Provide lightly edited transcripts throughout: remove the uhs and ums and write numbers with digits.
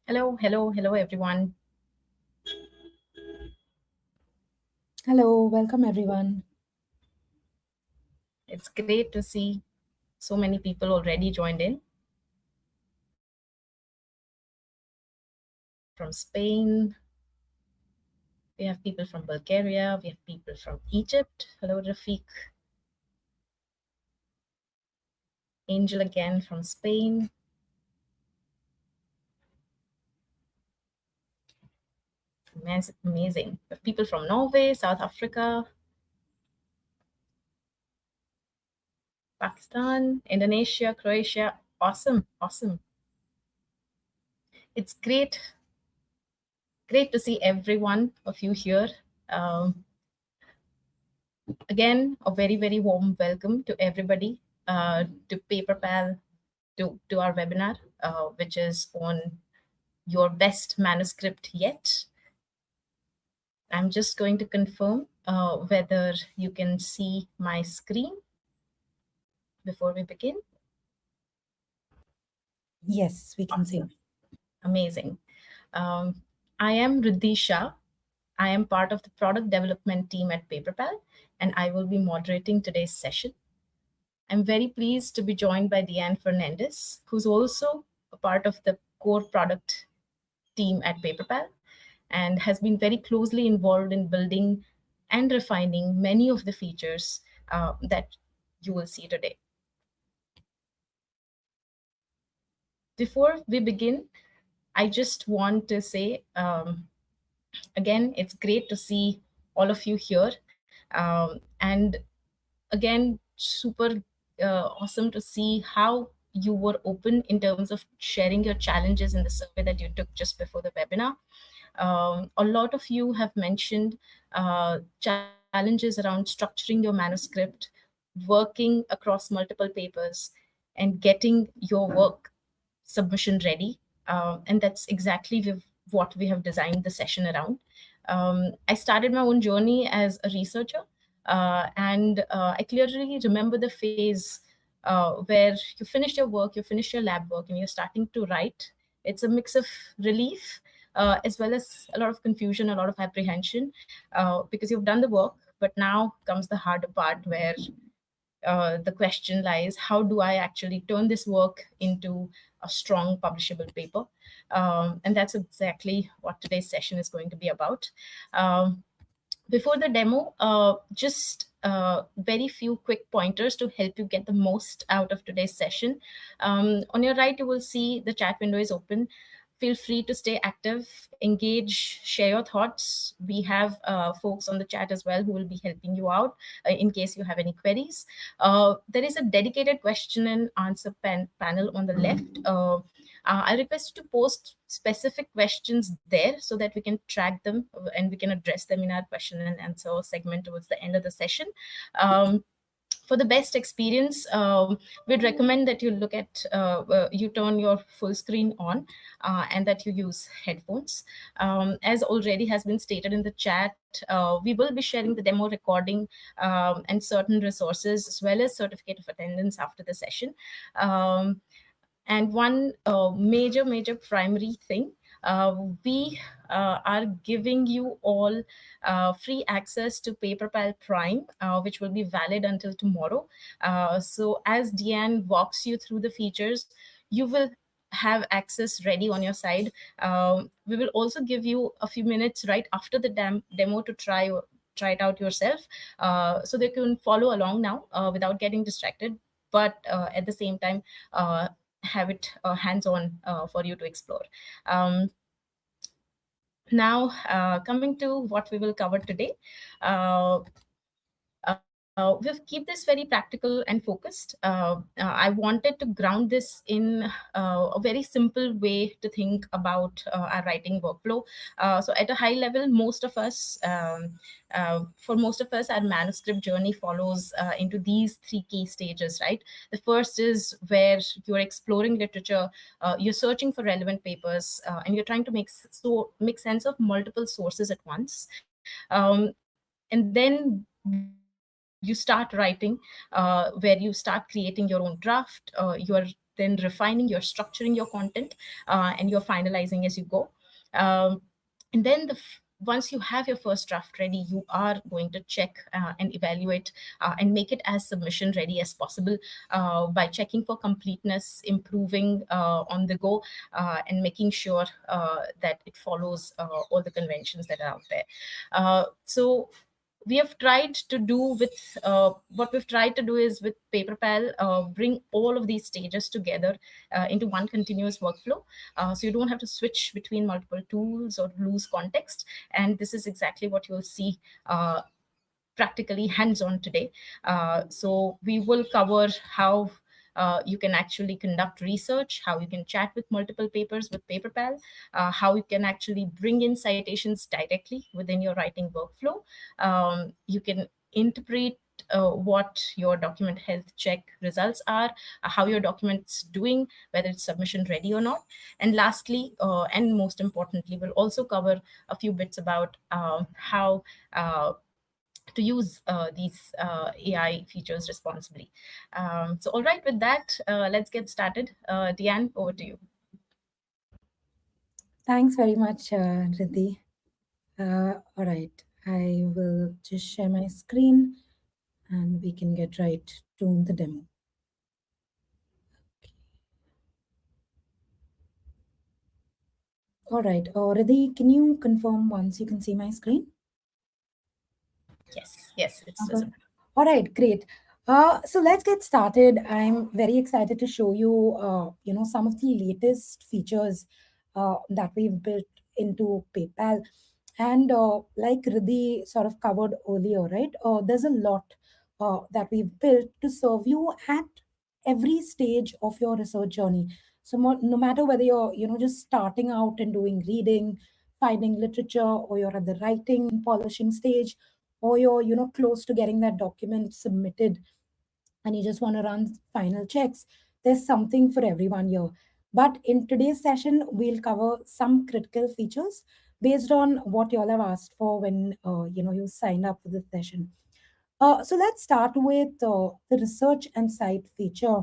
Hello, everyone. Hello, welcome everyone. It's great to see so many people already joined in from Spain. We have people from Bulgaria. We have people from Egypt. Hello, Rafiq. Angel again from Spain. Amazing. We have people from Norway, South Africa, Pakistan, Indonesia, Croatia. Awesome. It's great to see every one of you here. Um, Again, a very warm welcome to everybody to Paperpal, to our webinar, which is on your best manuscript yet. I'm just going to confirm whether you can see my screen before we begin. Yes, we can see. Amazing. I am Riddhi Shah. I am part of the product development team at Paperpal, and I will be moderating today's session. I'm very pleased to be joined by Dyanne Fernandes, who's also a part of the core product team at Paperpal and has been very closely involved in building and refining many of the features that you will see today. Before we begin, I just want to say again, it's great to see all of you here. And again, super awesome to see how you were open in terms of sharing your challenges in the survey that you took just before the webinar. A lot of you have mentioned challenges around structuring your manuscript, working across multiple papers, and getting your work submission ready. And that's exactly what we have designed the session around. I started my own journey as a researcher, and I clearly remember the phase where you finished your work, you finished your lab work, and you're starting to write. It's a mix of relief as well as a lot of confusion, a lot of apprehension, because you've done the work, but now comes the harder part where the question lies, how do I actually turn this work into a strong publishable paper? And that's exactly what today's session is going to be about. Before the demo, just very few quick pointers to help you get the most out of today's session. On your right, you will see the chat window is open. Feel free to stay active, engage, share your thoughts. We have folks on the chat as well who will be helping you out in case you have any queries. There is a dedicated question and answer panel on the left. I request you to post specific questions there so that we can track them and we can address them in our question and answer segment towards the end of the session. For the best experience, we'd recommend that you look at, you turn your full screen on and that you use headphones. As already has been stated in the chat, we will be sharing the demo recording and certain resources as well as certificate of attendance after the session. And one major primary thing, we are giving you all free access to Paperpal Prime, which will be valid until tomorrow. So as Dyanne walks you through the features, you will have access ready on your side. We will also give you a few minutes right after the demo to try it out yourself, so they can follow along now without getting distracted, but at the same time have it hands-on for you to explore. Now, coming to what we will cover today. We'll keep this very practical and focused. I wanted to ground this in a very simple way to think about our writing workflow. So at a high level, for most of us, our manuscript journey follows into these three key stages, right? The first is where you're exploring literature, you're searching for relevant papers, and you're trying to make sense of multiple sources at once. And then you start writing, where you start creating your own draft. You are then refining, you're structuring your content, and you're finalizing as you go. Um, and then once you have your first draft ready, you are going to check and evaluate and make it as submission ready as possible by checking for completeness, improving on the go, and making sure that it follows all the conventions that are out there. So we have tried to do with what we've tried to do is with Paperpal, bring all of these stages together into one continuous workflow, so you don't have to switch between multiple tools or lose context. And this is exactly what you'll see practically hands-on today. So we will cover how you can actually conduct research, how you can chat with multiple papers with Paperpal, how you can actually bring in citations directly within your writing workflow. You can interpret what your document health check results are, how your document's doing, whether it's submission ready or not. And lastly, and most importantly, we'll also cover a few bits about how to use these AI features responsibly. So, all right, with that, let's get started. Dyanne, over to you. Thanks very much, Riddhi. All right, I will just share my screen and we can get right to the demo. All right, Riddhi, can you confirm once you can see my screen? Yes, yes, it's Okay. visible. All right, great. So let's get started. I'm very excited to show you, some of the latest features that we've built into PayPal. And like Riddhi sort of covered earlier, right? There's a lot that we've built to serve you at every stage of your research journey. So no matter whether you're, just starting out and doing reading, finding literature, or you're at the writing, polishing stage, or you're close to getting that document submitted and you just want to run final checks, there's something for everyone here. But in today's session we'll cover some critical features based on what you all have asked for when you signed up for the session. So let's start with the research and cite feature.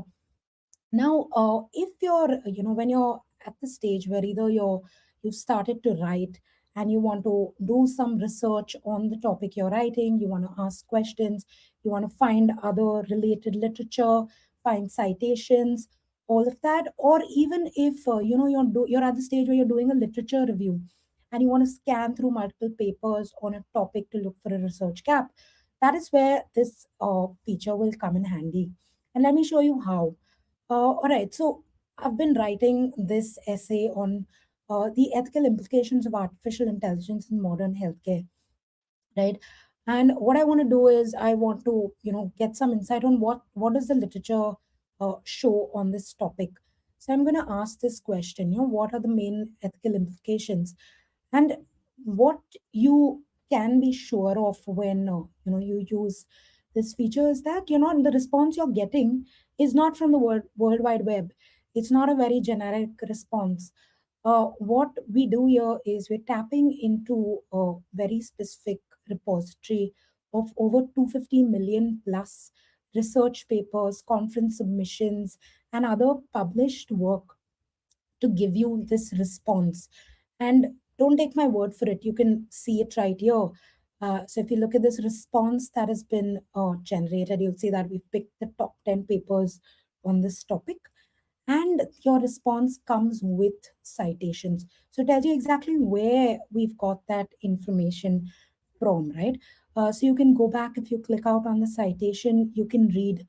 Now, if you're, when you're at the stage where either you've started to write and you want to do some research on the topic you're writing, you want to ask questions, you want to find other related literature, find citations, all of that, or even if you're at the stage where you're doing a literature review and you want to scan through multiple papers on a topic to look for a research gap, that is where this feature will come in handy. And let me show you how. All right, so I've been writing this essay on the ethical implications of artificial intelligence in modern healthcare, right? And what I want to do is I want to, get some insight on what does the literature show on this topic. So I'm going to ask this question, what are the main ethical implications, and what you can be sure of when you use this feature is that the response you're getting is not from the world wide web. It's not a very generic response. What we do here is we're tapping into a very specific repository of over 250 million plus research papers, conference submissions, and other published work to give you this response. And don't take my word for it, you can see it right here. So if you look at this response that has been generated, you'll see that we've picked the top 10 papers on this topic, and your response comes with citations. So it tells you exactly where we've got that information from, right? So you can go back, if you click out on the citation, you can read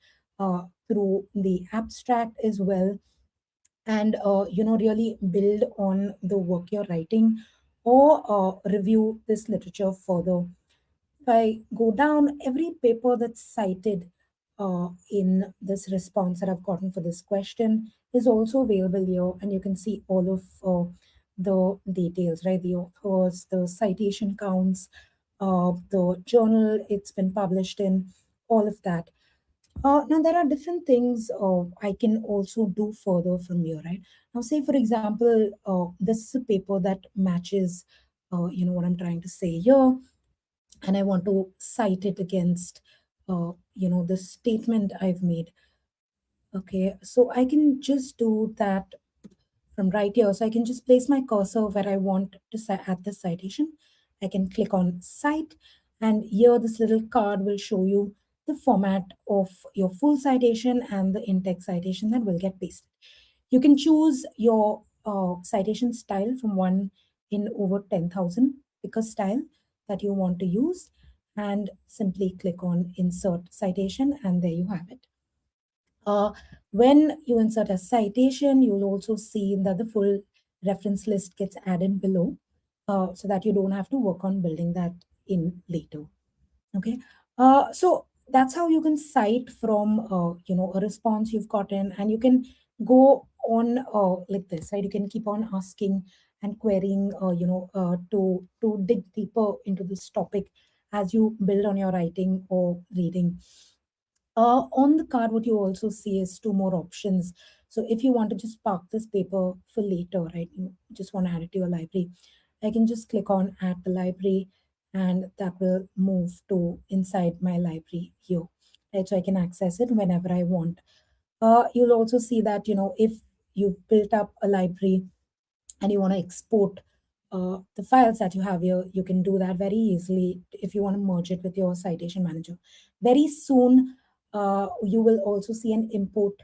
through the abstract as well, and really build on the work you're writing, or review this literature further. If I go down, every paper that's cited in this response that I've gotten for this question is also available here, and you can see all of the details, right? The authors, the citation counts, the journal it's been published in, all of that. Now, there are different things I can also do further from here, right? Now, say, for example, this is a paper that matches, what I'm trying to say here, and I want to cite it against, the statement I've made. Okay, so I can just do that from right here. So I can just place my cursor where I want to add the citation. I can click on cite, and here this little card will show you the format of your full citation and the in-text citation that will get pasted. You can choose your citation style from one in over 10,000 picker style that you want to use, and simply click on insert citation, and there you have it. When you insert a citation, you'll also see that the full reference list gets added below, so that you don't have to work on building that in later. Okay. So that's how you can cite from a response you've gotten, and you can go on like this, right? You can keep on asking and querying, to dig deeper into this topic as you build on your writing or reading. On the card, what you also see is two more options. So if you want to just park this paper for later, right? You just want to add it to your library. I can just click on add the library, and that will move to inside my library here. Right? So I can access it whenever I want. You'll also see that, if you've built up a library and you want to export the files that you have here, you can do that very easily if you want to merge it with your citation manager. Very soon, you will also see an import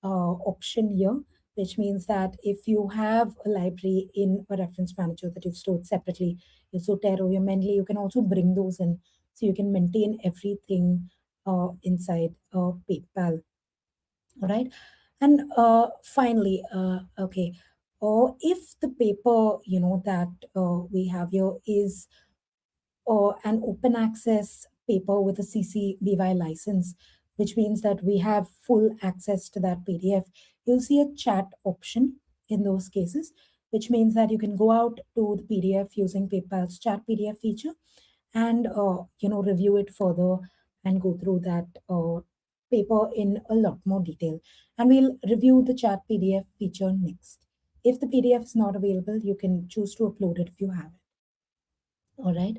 option here, which means that if you have a library in a reference manager that you've stored separately, your Zotero, your Mendeley, you can also bring those in so you can maintain everything inside PayPal. All right. And finally, okay, or if the paper, that we have here is an open access paper with a CC BY license, which means that we have full access to that PDF. You'll see a chat option in those cases, which means that you can go out to the PDF using PayPal's chat PDF feature and review it further and go through that paper in a lot more detail. And we'll review the chat PDF feature next. If the PDF is not available, you can choose to upload it if you have it. All right.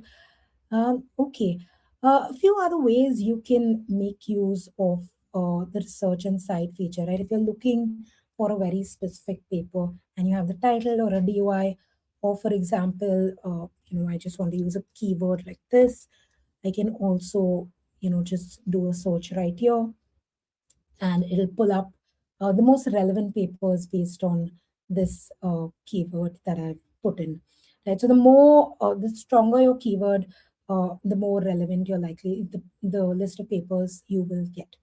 Okay. A few other ways you can make use of the research and cite feature, right? If you're looking for a very specific paper and you have the title or a DOI, or for example, I just want to use a keyword like this, I can also, just do a search right here, and it'll pull up the most relevant papers based on this keyword that I've put in. Right. So the stronger your keyword, the more relevant you're likely the list of papers you will get.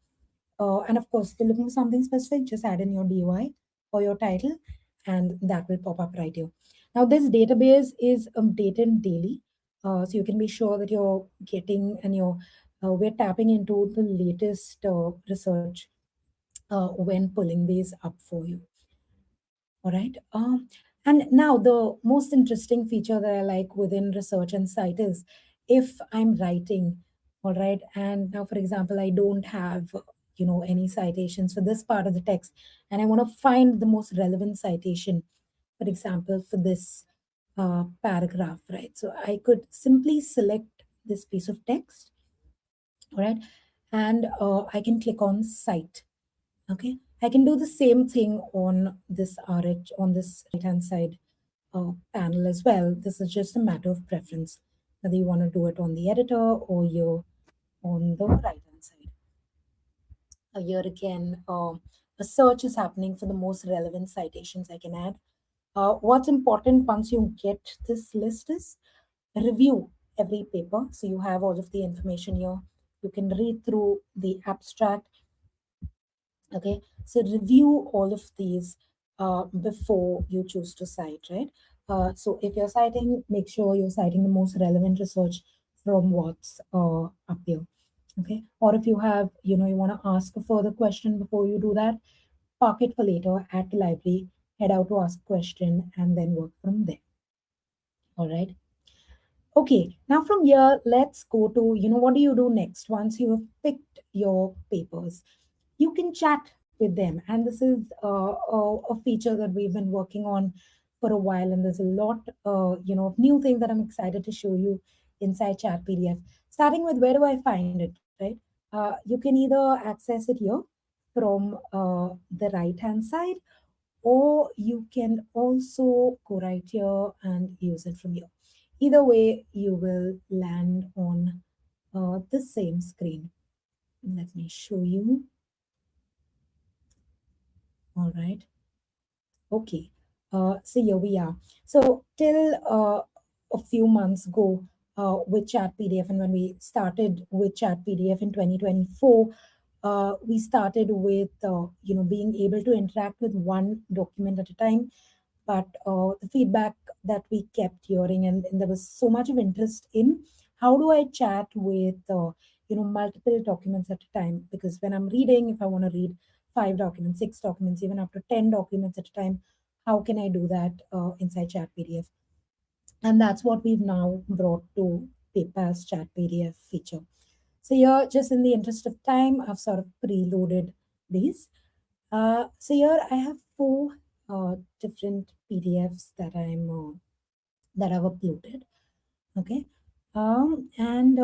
And of course, if you're looking for something specific, just add in your DOI or your title, and that will pop up right here. Now, this database is updated daily, so you can be sure that you're getting and we're tapping into the latest research when pulling these up for you. All right. And now the most interesting feature that I like within research and cite is if I'm writing, all right, and now, for example, I don't have, any citations for this part of the text, and I want to find the most relevant citation, for example, for this paragraph, right? So I could simply select this piece of text, all right, and I can click on cite. Okay, I can do the same thing on this RH, on this right hand side panel as well. This is just a matter of preference, whether you want to do it on the editor or you're on the right hand side. Here again, a search is happening for the most relevant citations I can add. What's important once you get this list is review every paper. So you have all of the information here. You can read through the abstract. Okay, so review all of these before you choose to cite, right? So if you're citing, make sure you're citing the most relevant research from what's up here. Okay, or if you have, you want to ask a further question before you do that, park it for later at the library, head out to ask a question, and then work from there. All right. Okay, now from here, let's go to, what do you do next once you have picked your papers? You can chat with them. And this is a feature that we've been working on for a while. And there's a lot, of new things that I'm excited to show you inside Chat PDF. Starting with where do I find it, right? You can either access it here from the right hand side, or you can also go right here and use it from here. Either way, you will land on the same screen. Let me show you. All right. Okay. So here we are. So till a few months ago, with Chat PDF, and when we started with Chat PDF in 2024, we started with being able to interact with one document at a time. But the feedback that we kept hearing, and there was so much of interest in how do I chat with multiple documents at a time, because when I'm reading, if I want to read 5 documents, 6 documents, even up to 10 documents at a time, how can I do that inside Chat PDF? And that's what we've now brought to PayPal's Chat PDF feature. So here, just in the interest of time, I've sort of preloaded these. So here I have 4 different PDFs that I've uploaded. Okay, and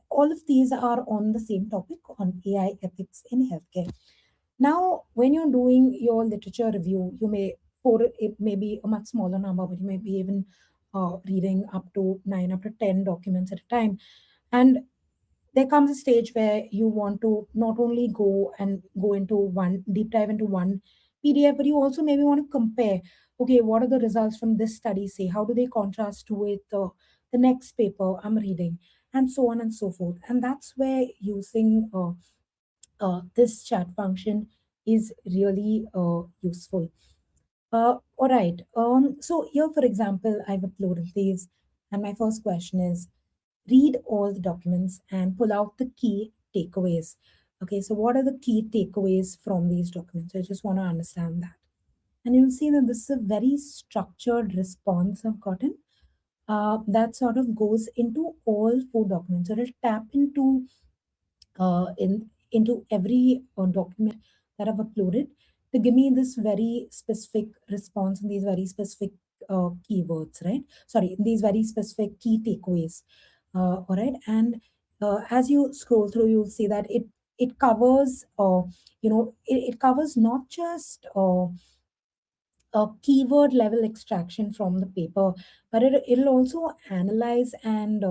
all of these are on the same topic, on AI ethics in healthcare. Now, when you're doing your literature review, you may, for it may be a much smaller number, but you may be even reading up to 9, up to 10 documents at a time. And there comes a stage where you want to not only go into one deep dive into one PDF, but you also maybe want to compare. Okay, what are the results from this study say? How do they contrast with the next paper I'm reading, and so on and so forth. And that's where using this chat function is really useful. All right. So here, for example, I've uploaded these, and my first question is read all the documents and pull out the key takeaways. Okay, so what are the key takeaways from these documents? I just want to understand that. And you'll see that this is a very structured response I've gotten that sort of goes into all 4 documents. So it'll tap into every document that I've uploaded to give me this very specific response and these very specific keywords, right? Sorry, these very specific key takeaways. All right, and as you scroll through, you'll see that it covers, it covers not just a keyword level extraction from the paper, but it'll also analyze and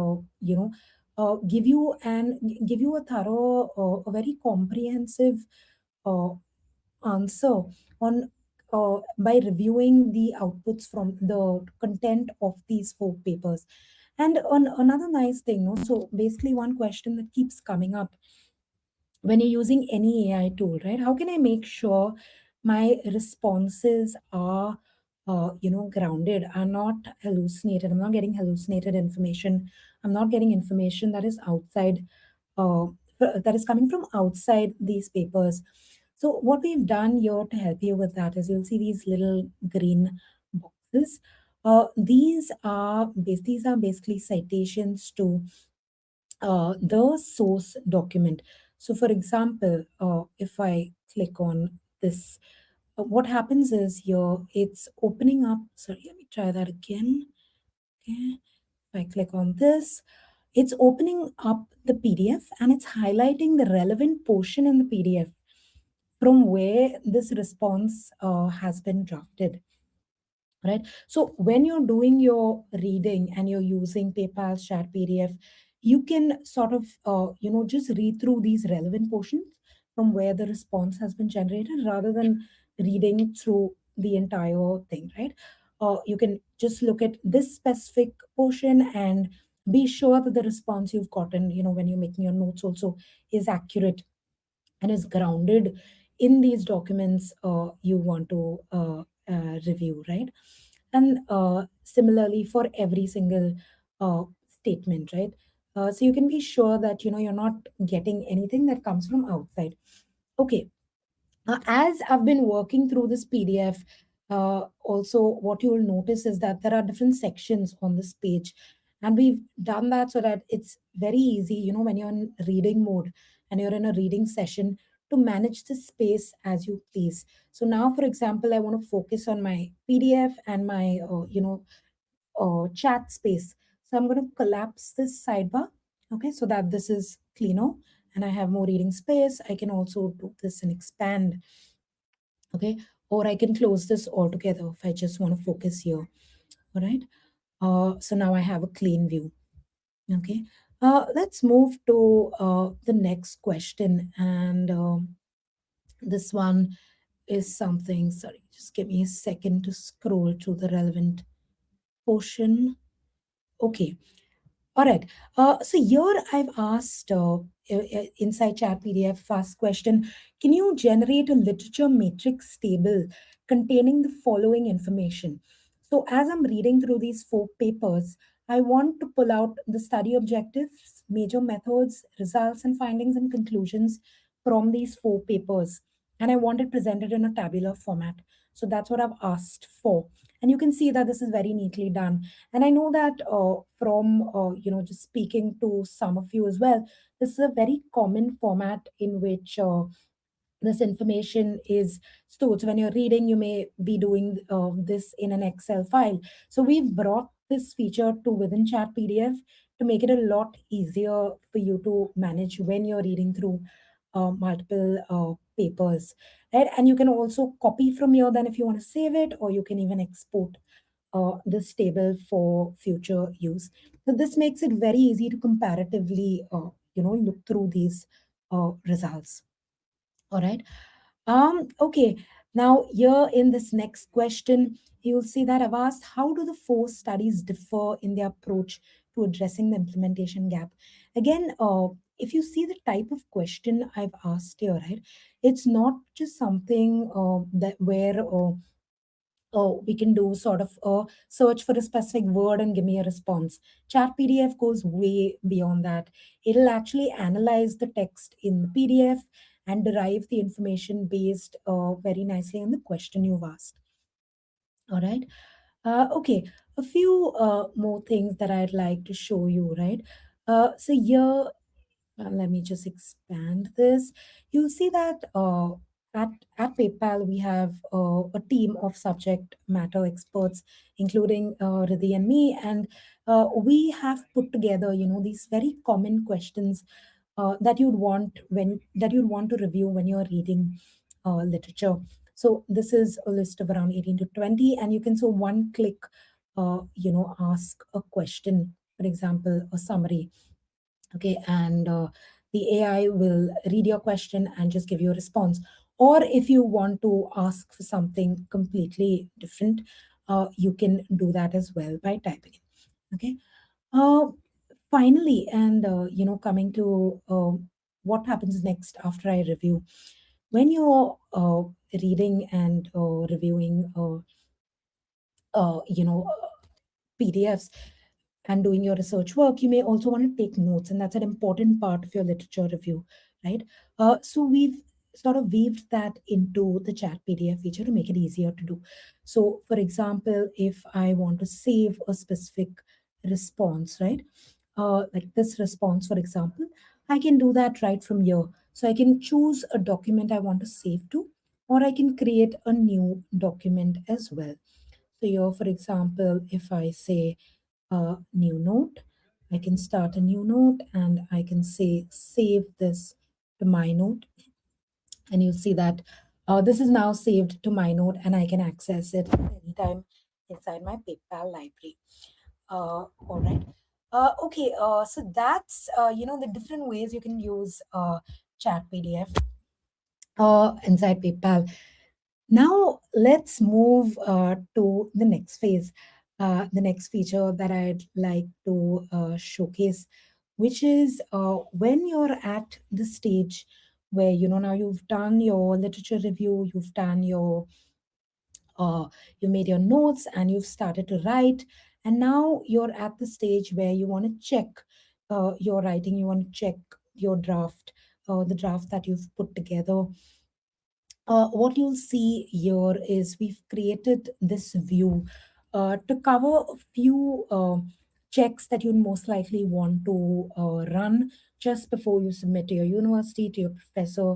give you a thorough, a very comprehensive uh, answer on by reviewing the outputs from the content of these 4 papers. And on another nice thing, no, so basically one question that keeps coming up when you're using any AI tool, right? How can I make sure my responses are, grounded, are not hallucinated? I'm not getting hallucinated information. I'm not getting information that is outside, uh, that is coming from outside these papers. So what we've done here to help you with that is you'll see these little green boxes. These are basically citations to the source document. So, for example, if I click on this, what happens is here it's opening up. Sorry, let me try that again. Okay, if I click on this, it's opening up the PDF and it's highlighting the relevant portion in the PDF from where this response has been drafted, right? So when you're doing your reading and you're using PayPal's chat PDF, you can sort of just read through these relevant portions from where the response has been generated rather than reading through the entire thing, right? You can just look at this specific portion and be sure that the response you've gotten, when you're making your notes also, is accurate and is grounded in these documents you want to review, right? And similarly for every single statement, right? So you can be sure that you're not getting anything that comes from outside. Okay, as I've been working through this PDF, also what you will notice is that there are different sections on this page. And we've done that so that it's very easy, when you're in reading mode and you're in a reading session, to manage the space as you please. So now, for example, I want to focus on my PDF and my, chat space. So I'm going to collapse this sidebar, okay, so that this is cleaner and I have more reading space, I can also do this and expand. Okay, or I can close this altogether if I just want to focus here. All right. So now I have a clean view. Okay. Let's move to the next question. And this one is something, sorry, just give me a second to scroll to the relevant portion. Okay. All right. So here I've asked inside Chat PDF first question, can you generate a literature matrix table containing the following information? So as I'm reading through these four papers, I want to pull out the study objectives, major methods, results and findings and conclusions from these four papers. And I want it presented in a tabular format. So that's what I've asked for. And you can see that this is very neatly done. And I know that from just speaking to some of you as well, this is a very common format in which this information is stored. So when you're reading, you may be doing this in an Excel file. So we've brought this feature to within Chat PDF to make it a lot easier for you to manage when you're reading through multiple papers. Right? And you can also copy from here then if you want to save it, or you can even export this table for future use. So this makes it very easy to comparatively, look through these results. All right. Okay. Now, here in this next question, you'll see that I've asked how do the four studies differ in their approach to addressing the implementation gap? Again, if you see the type of question I've asked here, right, it's not just something that where we can do sort of a search for a specific word and give me a response. Chat PDF goes way beyond that. It'll actually analyze the text in the PDF and derive the information based very nicely on the question you've asked. All right. Okay, a few more things that I'd like to show you, right? So here, let me just expand this. You'll see that at, at PayPal, we have a team of subject matter experts, including Riddhi and me, and we have put together, these very common questions that you'd want to review when you're reading literature. So this is a list of around 18 to 20, and you can so one click, ask a question, for example, a summary. Okay, and the AI will read your question and just give you a response. Or if you want to ask for something completely different, you can do that as well by typing it. Okay. Uh, Finally, and coming to what happens next after I review. When you're reading and reviewing, PDFs and doing your research work, you may also want to take notes, and that's an important part of your literature review, right? So we've sort of weaved that into the chat PDF feature to make it easier to do. So, for example, if I want to save a specific response, right? Like this response, for example, I can do that right from here. So I can choose a document I want to save to, or I can create a new document as well. So here, for example, if I say a new note, I can start a new note and I can say save this to my note. And you'll see that this is now saved to my note and I can access it anytime inside my PayPal library. All right. Okay, so that's, the different ways you can use Chat PDF inside PayPal. Now let's move to the next phase, the next feature that I'd like to showcase, which is when you're at the stage where now you've done your literature review, you made your notes and you've started to write, and now you're at the stage where you want to check your writing, you want to check your draft, the draft that you've put together. What you'll see here is we've created this view to cover a few checks that you'd most likely want to run just before you submit to your university, to your professor,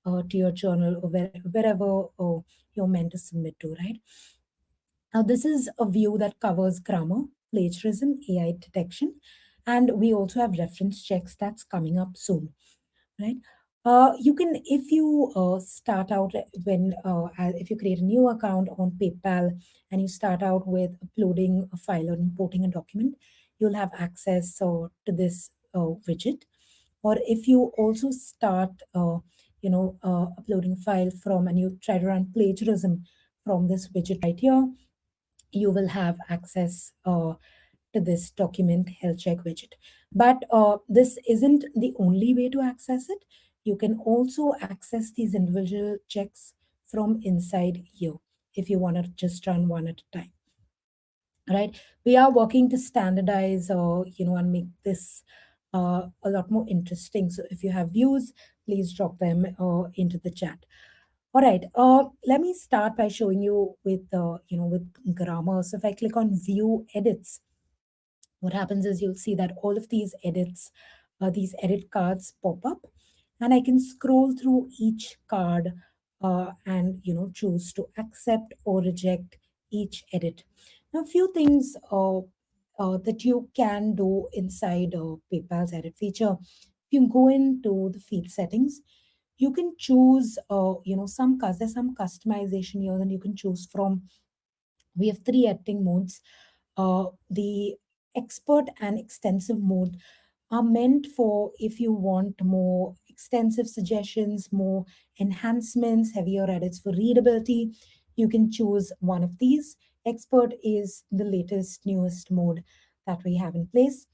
to your journal, or wherever you're meant to submit to, right? Now, this is a view that covers grammar, plagiarism, AI detection, and we also have reference checks that's coming up soon. right? You can, if you start out if you create a new account on PayPal and you start out with uploading a file or importing a document, you'll have access to this widget. Or if you also start, uploading a file from, and you try to run plagiarism from this widget right here, you will have access to this document health check widget. But this isn't the only way to access it. You can also access these individual checks from inside here if you want to just run one at a time, right? We are working to standardize, and make this a lot more interesting. So if you have views, please drop them into the chat. All right. Let me start by showing you with grammar. So if I click on view edits, what happens is you'll see that all of these edit cards pop up, and I can scroll through each card and choose to accept or reject each edit. Now, a few things that you can do inside PayPal's edit feature. If you go into the feed settings, you can choose, there's some customization here, and you can choose from. We have three editing modes. The expert and extensive mode are meant for if you want more extensive suggestions, more enhancements, heavier edits for readability. You can choose one of these. Expert is the latest, newest mode that we have in place.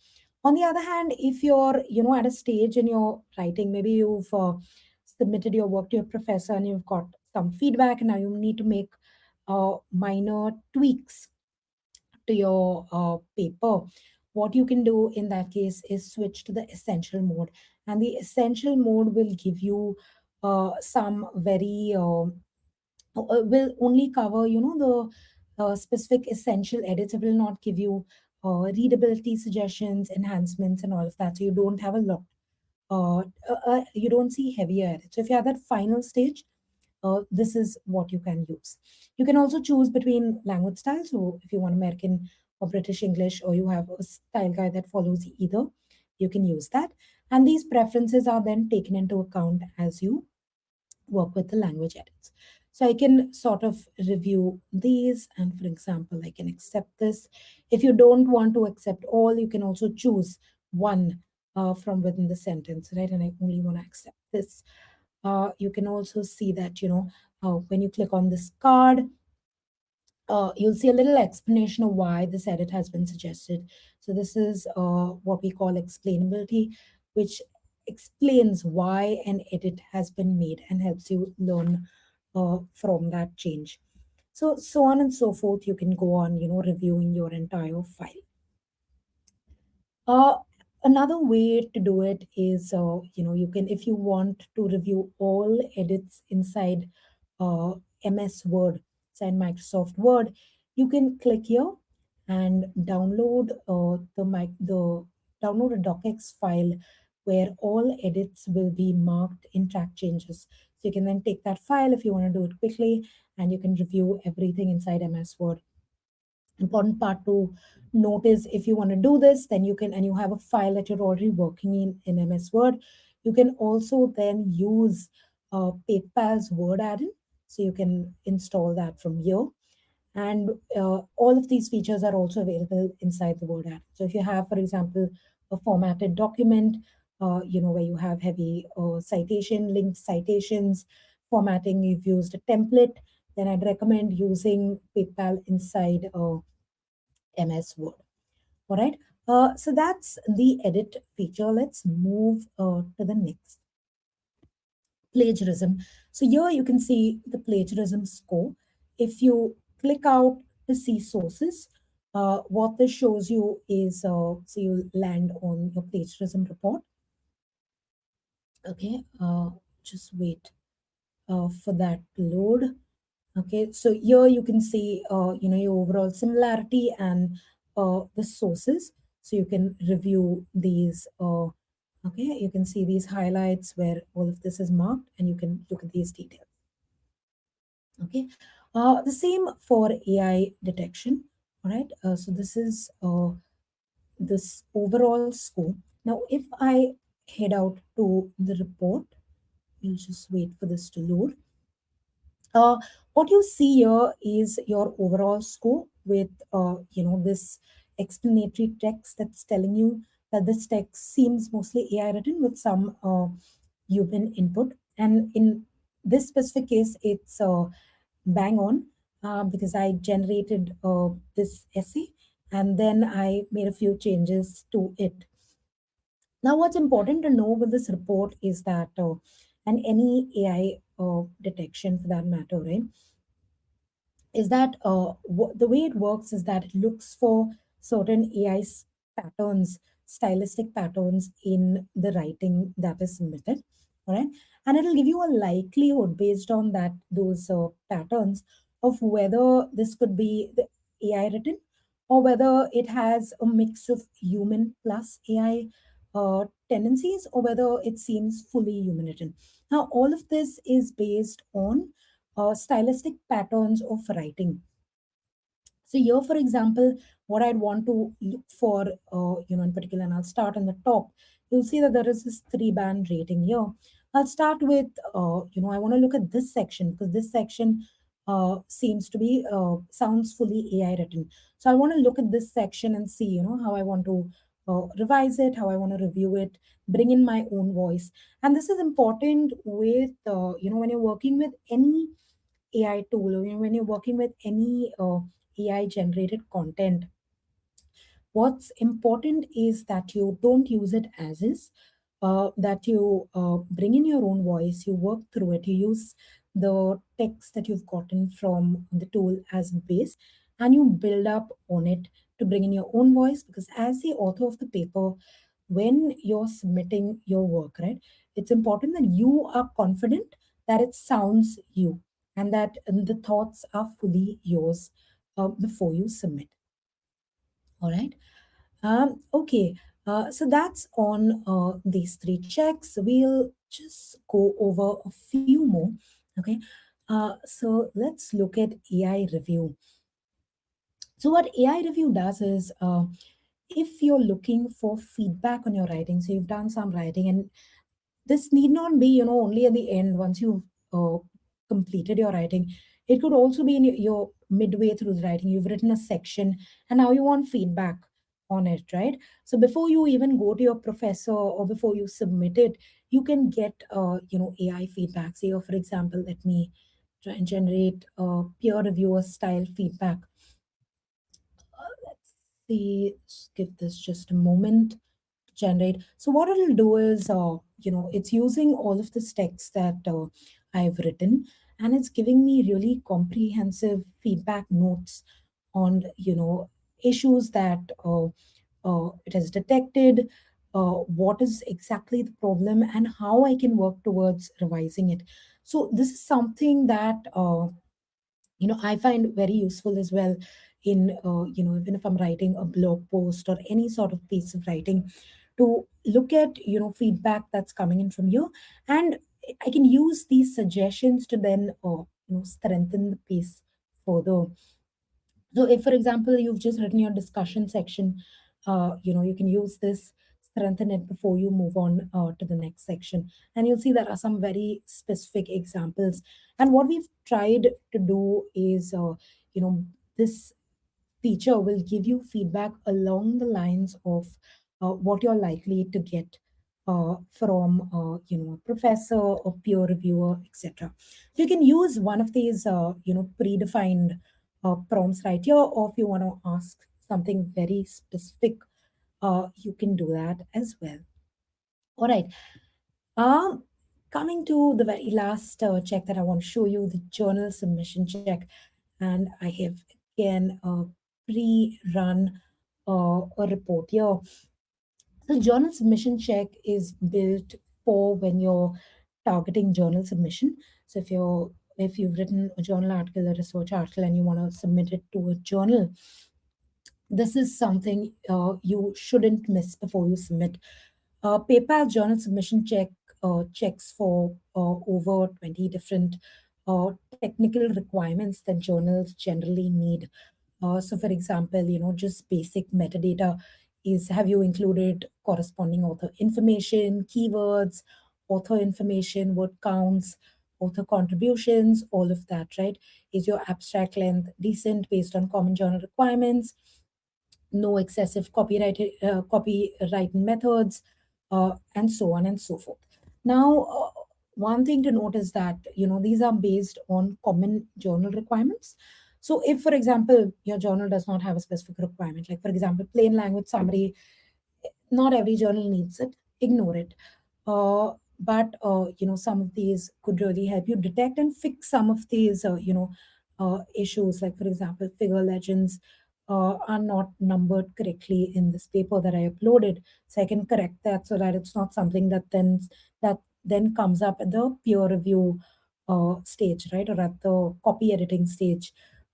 On the other hand, if you're, at a stage in your writing, maybe you've submitted your work to your professor and you've got some feedback, and now you need to make minor tweaks to your paper. What you can do in that case is switch to the essential mode, and the essential mode will give you some very will only cover the specific essential edits. It will not give you readability suggestions, enhancements, and all of that. So you don't have a lot. You don't see heavier edits. So if you're at that final stage, this is what you can use. You can also choose between language styles. So if you want American or British English, or you have a style guide that follows either, you can use that. And these preferences are then taken into account as you work with the language edits. So I can sort of review these, and for example, I can accept this. If you don't want to accept all, you can also choose one from within the sentence, right? And I only want to accept this. You can also see that, when you click on this card, you'll see a little explanation of why this edit has been suggested. So this is what we call explainability, which explains why an edit has been made and helps you learn from that change. So on and so forth, you can go on, reviewing your entire file. Uh, Another way to do it is, you can, if you want to review all edits inside MS Word, inside Microsoft Word, you can click here and download the download a docx file where all edits will be marked in track changes. So you can then take that file if you want to do it quickly, and you can review everything inside MS Word. Important part to note is, if you want to do this, then you can, and you have a file that you're already working in MS Word, you can also then use PayPal's Word add-in. So you can install that from here. And all of these features are also available inside the Word add. So if you have, for example, a formatted document, where you have heavy citation, linked citations, formatting, you've used a template, then I'd recommend using PayPal inside MS Word. All right. So that's the edit feature. Let's move to the next, plagiarism. So here you can see the plagiarism score. If you click out to see sources, what this shows you is, so you land on your plagiarism report. Okay, just wait for that to load. Okay, so here you can see, your overall similarity and the sources. So you can review these. Okay, you can see these highlights where all of this is marked, and you can look at these details. Okay, the same for AI detection. All right, so this is this overall score. Now, if I head out to the report. We'll just wait for this to load. Uh, what you see here is your overall score with this explanatory text that's telling you that this text seems mostly AI written with some human input. And in this specific case, it's bang on because I generated this essay and then I made a few changes to it. Now, what's important to know with this report is that, and any AI detection for that matter, right, is that the way it works is that it looks for certain patterns, stylistic patterns in the writing that is submitted. All right. And it'll give you a likelihood based on that, those patterns of whether this could be the AI written or whether it has a mix of human plus AI tendencies or whether it seems fully human written. Now, all of this is based on stylistic patterns of writing. So here, for example, what I'd want to look for, in particular, and I'll start on the top. You'll see that there is this three-band rating here. I'll start with, I want to look at this section because this section seems to be sounds fully AI written. So I want to look at this section and see, how I want to revise it, how I want to review it, bring in my own voice. And this is important with, when you're working with any AI tool, or when you're working with any AI generated content, what's important is that you don't use it as is, that you bring in your own voice, you work through it, you use the text that you've gotten from the tool as base, and you build up on it to bring in your own voice. Because as the author of the paper, when you're submitting your work, right, it's important that you are confident that it sounds you and that the thoughts are fully yours before you submit. All right. Okay. So that's on these three checks. We'll just go over a few more. Okay. So let's look at AI review. So what AI review does is, if you're looking for feedback on your writing, so you've done some writing, and this need not be, only at the end once you've completed your writing. It could also be in your midway through the writing. You've written a section and now you want feedback on it, right? So before you even go to your professor or before you submit it, you can get, AI feedback. Say, for example, let me try and generate peer reviewer style feedback. Let's see, just give this just a moment to generate. So what it'll do is, it's using all of this text that I've written, and it's giving me really comprehensive feedback notes on, issues that it has detected, what is exactly the problem, and how I can work towards revising it. So this is something that I find very useful as well in even if I'm writing a blog post or any sort of piece of writing, to look at feedback that's coming in from you, and I can use these suggestions to then strengthen the piece further. So if, for example, you've just written your discussion section, you can use this, strengthen it before you move on to the next section. And you'll see there are some very specific examples. And what we've tried to do is, this feature will give you feedback along the lines of what you're likely to get from a professor or peer reviewer, etc. You can use one of these predefined prompts right here, or if you want to ask something very specific, you can do that as well. All right. Um, Coming to the very last check that I want to show you, the journal submission check, and I have again pre-run a report here. The journal submission check is built for when you're targeting journal submission. So if you've written a journal article, a research article, and you want to submit it to a journal, this is something you shouldn't miss before you submit. PayPal journal submission check checks for over 20 different technical requirements that journals generally need. So, for example, just basic metadata. is, have you included corresponding author information, keywords, author information, word counts, author contributions, all of that, right? Is your abstract length decent based on common journal requirements? No excessive copyright methods, and so on and so forth. Now, one thing to note is that these are based on common journal requirements. So, if, for example, your journal does not have a specific requirement, like for example, plain language summary, not every journal needs it. Ignore it. But some of these could really help you detect and fix some of these issues. Like for example, figure legends are not numbered correctly in this paper that I uploaded, so I can correct that so that it's not something that then comes up at the peer review stage, right, or at the copy editing stage,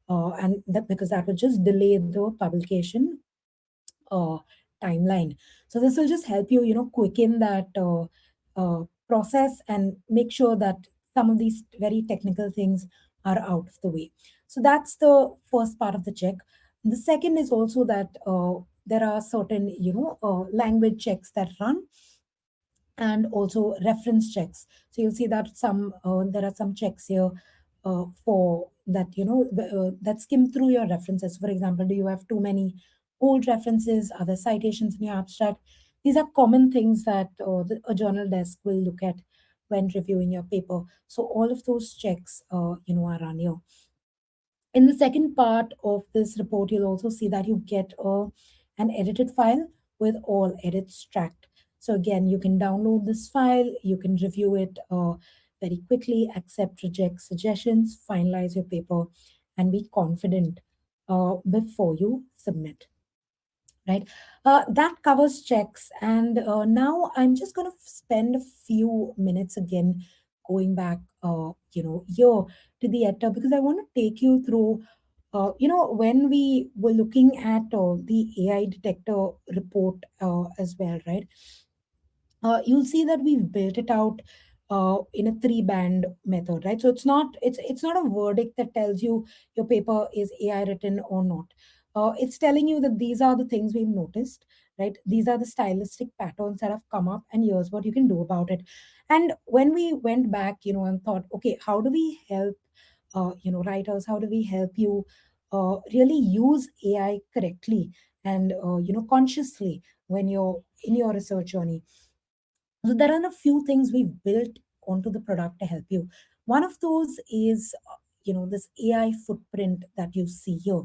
and that, because that would just delay the publication uh, timeline. So this will just help you, quicken that process and make sure that some of these very technical things are out of the way. So that's the first part of the check. The second is also that there are certain, language checks that run, and also reference checks. So you'll see that there are some checks here for that, that skim through your references. For example, do you have too many old references? Are there citations in your abstract? These are common things that a journal desk will look at when reviewing your paper. So all of those checks, are run here. In the second part of this report, you'll also see that you get an edited file with all edits tracked. So again, you can download this file, you can review it very quickly, accept, reject suggestions, finalize your paper, and be confident before you submit, right? That covers checks. And now I'm just going to spend a few minutes again going back, here to the editor, because I want to take you through, when we were looking at the AI detector report as well, right? You'll see that we've built it out in a three band method, right? So it's not a verdict that tells you your paper is AI written or not. It's telling you that these are the things we've noticed, right? These are the stylistic patterns that have come up, and here's what you can do about it. And when we went back, and thought, okay, how do we help, writers? How do we help you really use AI correctly and consciously when you're in your research journey? So there are a few things we've built onto the product to help you. One of those is, this AI footprint that you see here.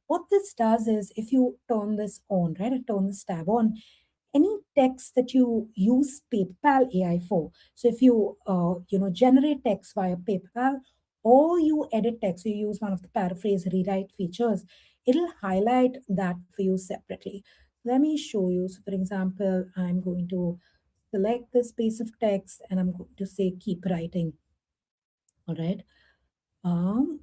What this does is, if you turn this on, right, I turn this tab on, any text that you use PayPal AI for. So if you, generate text via PayPal, or you edit text, you use one of the paraphrase rewrite features, it'll highlight that for you separately. Let me show you. So for example, I'm going to select this piece of text and I'm going to say keep writing. All right. Um,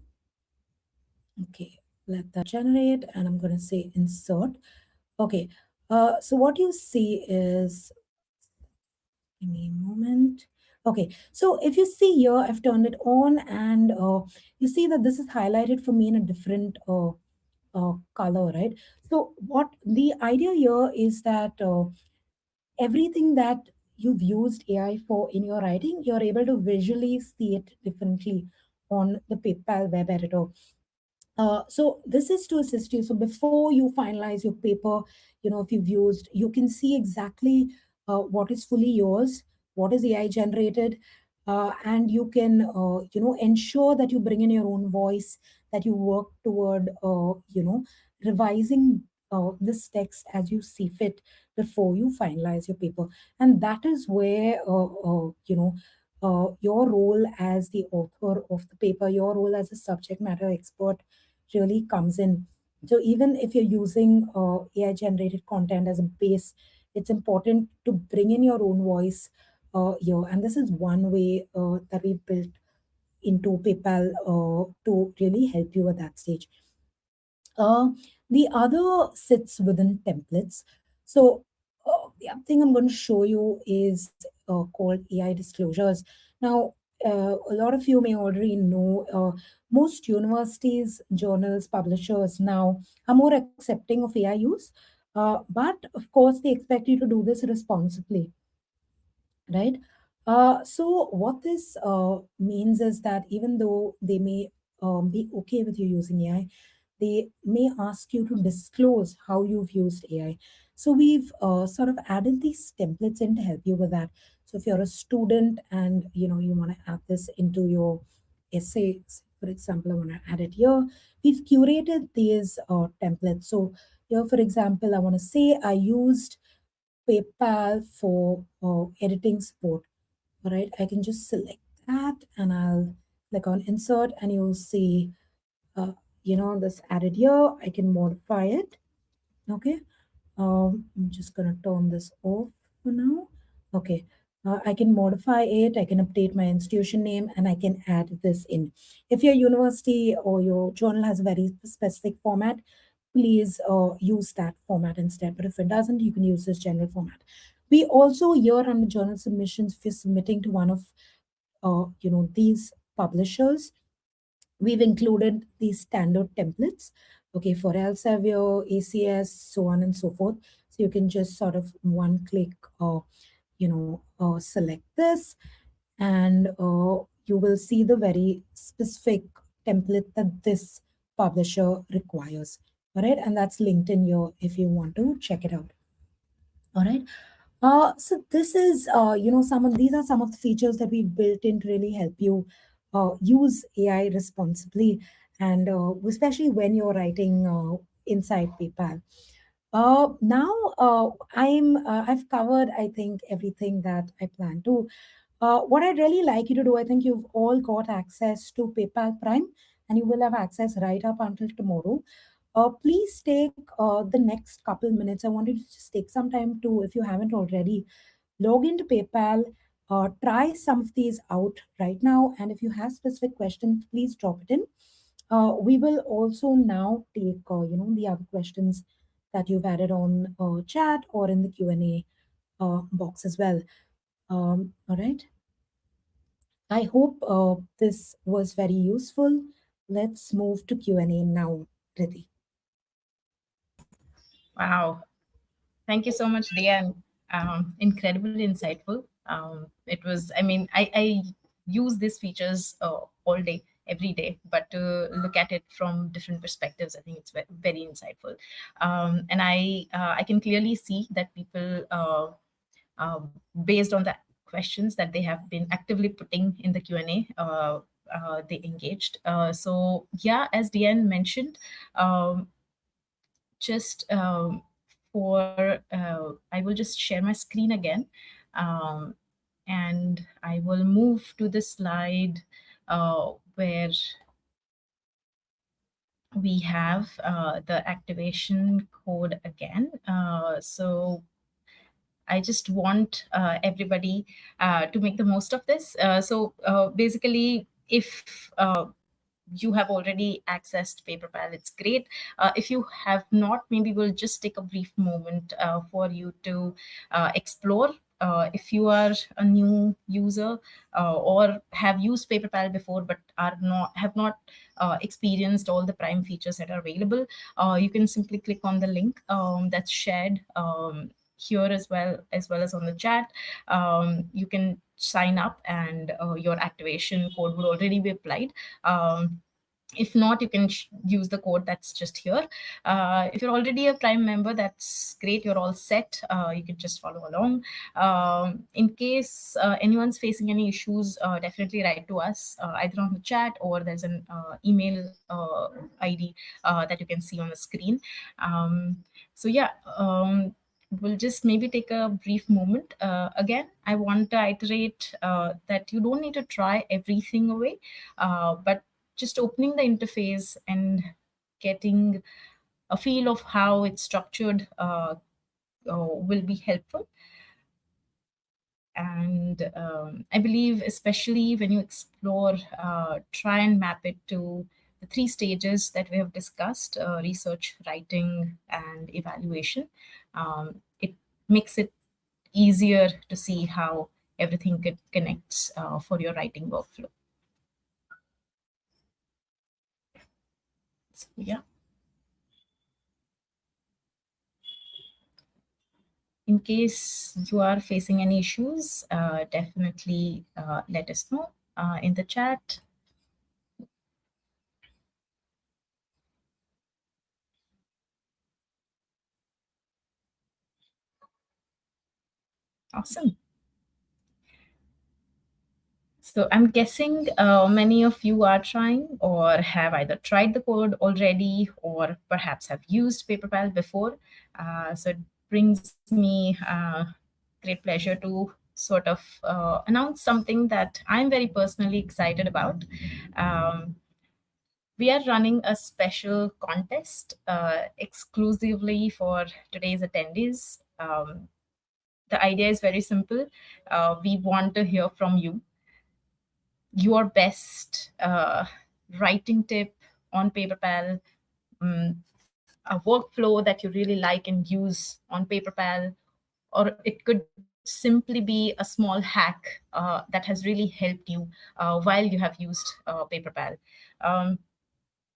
okay, let that generate and I'm going to say insert. Okay. So what you see is, give me a moment. Okay, so if you see here, I've turned it on, and you see that this is highlighted for me in a different color, right? So what the idea here is that everything that you've used AI for in your writing, you're able to visually see it differently on the PayPal web editor. So this is to assist you. So before you finalize your paper, if you've used, you can see exactly what is fully yours, what is AI generated, and you can, ensure that you bring in your own voice, that you work toward, revising this text as you see fit before you finalize your paper. And that is where, your role as the author of the paper, your role as a subject matter expert really comes in. So even if you're using AI generated content as a base, it's important to bring in your own voice here. And this is one way that we built into PayPal to really help you at that stage. Uh, the other sits within templates. So the other thing I'm going to show you is called AI disclosures. Now, a lot of you may already know, most universities, journals, publishers now are more accepting of AI use. But of course, they expect you to do this responsibly, right? So what this means is that even though they may be okay with you using AI, they may ask you to disclose how you've used AI. So we've sort of added these templates in to help you with that. So if you're a student and you want to add this into your essay, for example, I want to add it here. We've curated these templates. So here, for example, I want to say I used PayPal for editing support. All right, I can just select that and I'll click on insert and you'll see, uh, this added here. I can modify it. Okay. I'm just gonna turn this off for now. Okay. I can modify it. I can update my institution name and I can add this in. If your university or your journal has a very specific format, please use that format instead. But if it doesn't, you can use this general format. We also here under journal submissions, if you're submitting to one of these publishers, we've included these standard templates, okay, for Elsevier, ACS, so on and so forth. So you can just sort of one click, select this, and you will see the very specific template that this publisher requires. All right, and that's linked in here if you want to check it out. All right. So this is, these are some of the features that we've built in to really help you use AI responsibly, and especially when you're writing inside PayPal. Now, I've covered, I think, everything that I plan to. What I'd really like you to do, I think you've all got access to PayPal Prime, and you will have access right up until tomorrow. Please take the next couple minutes. I want you to just take some time to, if you haven't already, log into PayPal, try some of these out right now. And if you have specific questions, please drop it in. We will also now take, the other questions that you've added on chat or in the Q&A box as well. All right. I hope this was very useful. Let's move to Q&A now, Riddhi. Wow. Thank you so much, Diane. Incredibly insightful. It was, I mean, I use these features all day, every day, but to look at it from different perspectives, I think it's very insightful. And I can clearly see that people, uh, based on the questions that they have been actively putting in the Q&A, they engaged. So yeah, as Diane mentioned, just I will just share my screen again, um, and I will move to the slide where we have the activation code again. So I just want everybody to make the most of this. So basically, if you have already accessed Paperpal, it's great. If you have not, maybe we'll just take a brief moment for you to explore. If you are a new user or have used Paperpal before but have not experienced all the Prime features that are available, you can simply click on the link that's shared here as well as on the chat. You can sign up and your activation code would already be applied. If not, you can use the code that's just here. If you're already a Prime member, that's great. You're all set. You can just follow along. In case anyone's facing any issues, definitely write to us either on the chat or there's an email ID that you can see on the screen. So yeah, we'll just maybe take a brief moment. Again, I want to iterate that you don't need to try everything away, but just opening the interface and getting a feel of how it's structured will be helpful. And I believe, especially when you explore, try and map it to the three stages that we have discussed: research, writing, and evaluation. It makes it easier to see how everything connects for your writing workflow. So, yeah. In case you are facing any issues, definitely let us know in the chat. Awesome. So I'm guessing many of you are trying or have either tried the code already or perhaps have used Paperpal before. So it brings me great pleasure to sort of announce something that I'm very personally excited about. Um, we are running a special contest exclusively for today's attendees. The idea is very simple. We want to hear from you your best writing tip on Paperpal, a workflow that you really like and use on Paperpal, or it could simply be a small hack that has really helped you while you have used Paperpal. Um,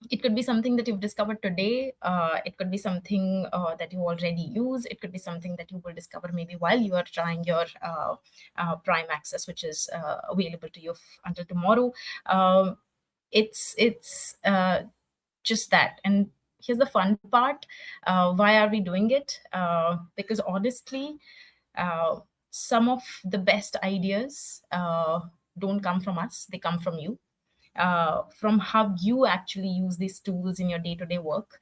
it could be something that you've discovered today. It could be something that you already use. It could be something that you will discover maybe while you are trying your Prime Access, which is available to you until tomorrow. It's just that. And here's the fun part. Why are we doing it? Because honestly, uh, some of the best ideas don't come from us, they come from you, from how you actually use these tools in your day-to-day work.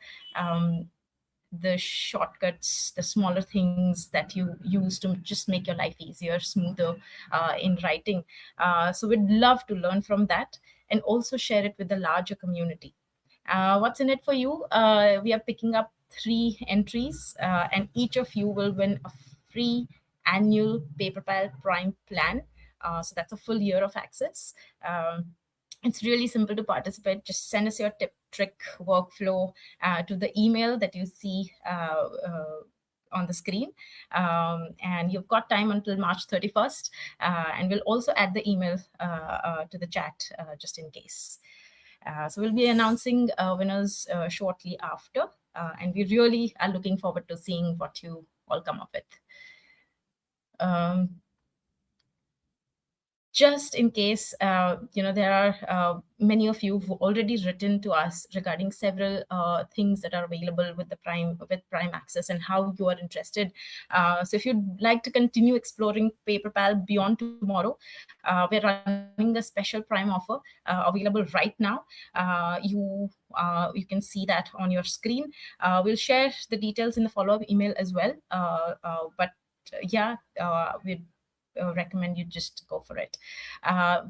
The shortcuts, the smaller things that you use to just make your life easier, smoother in writing. So we'd love to learn from that and also share it with the larger community. What's in it for you? We are picking up 3 entries, and each of you will win a free annual Paperpal Prime plan. So that's a full year of access. It's really simple to participate. Just send us your tip, trick, workflow to the email that you see on the screen. And you've got time until March 31st. And we'll also add the email to the chat just in case. So we'll be announcing winners shortly after. And we really are looking forward to seeing what you all come up with. Just in case, there are many of you who've already written to us regarding several things that are available with the Prime Access and how you are interested. So if you'd like to continue exploring Paperpal beyond tomorrow, we're running a special Prime offer available right now. You can see that on your screen. We'll share the details in the follow-up email as well. But yeah, we'd recommend you just go for it.